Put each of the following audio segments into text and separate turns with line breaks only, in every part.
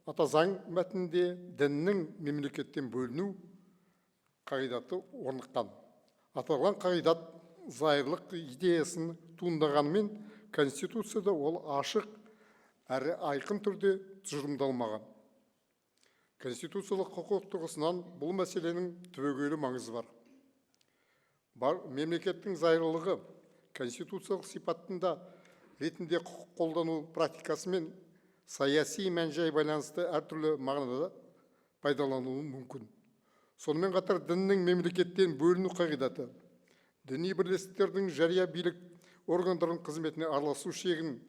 ата заң мәтінінде діннің мемлекеттен бөліну қағидаты орныққан. Аталған қағидат зайырлық идеясын туындағанымен Конституцияда ол ашық әрі айқын түрде тұжырымдалмаған. Конституциялық құқық тұрғысынан бұл мәселенің түбегейлі маңызы бар. Мемлекеттің зайырлығы конституциялық сипатында ретінде құқық қолдану практикасы мен саяси мән-жай байланысты әртүрлі мағынада пайдалануы мүмкін. Сонымен қатар діннің мемлекеттен бөліну қағидаты, діни бірлестіктердің жария билік органдардың қызметіне араласу шегін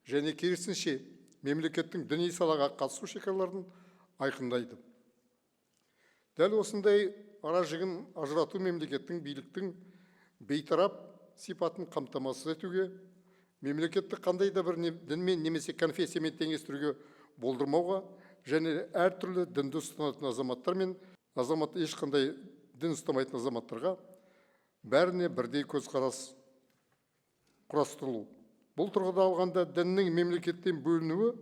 және керісінше мемлекеттің діни салаға қатысу шекараларын айқындайды. Дәл осындай аражігін ажырату мемлекеттің биліктің бейтарап сипатын қамтамасыз етуге, мемлекетті қандай да бір дінмен немесе конфессиямен теңестіруге болдырмауға және әртүрлі дінді ұстанатын азаматтар мен ешқандай дін ұстамайтын азаматтарға бәріне бірдей көзқарас құрастырылу. Бұл тұрғыда алғанда діннің мемлекеттен бөлінуі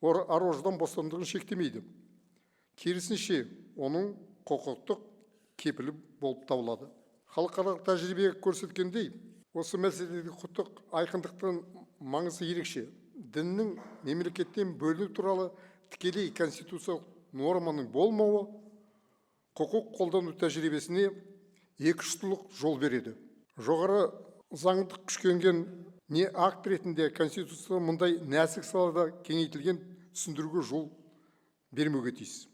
ар-ождан бостандығын шектемейді. Керісінше, оның құқықтық кепілі болып табылады. Халықаралық тәжірибе көрсеткендей, осы мәселедегі құқықтық айқындықтың маңызы ерекше. Діннің мемлекеттен бөліну туралы тікелей конституциялық норманың болмауы құқық қолдану тәжірибесіне екіұшты жол береді. Жоғары заңдық күшенген не акт ретінде Конституция мұндай нәсік салада кеңейтілген түсіндіруге жол бермеуге тиіс.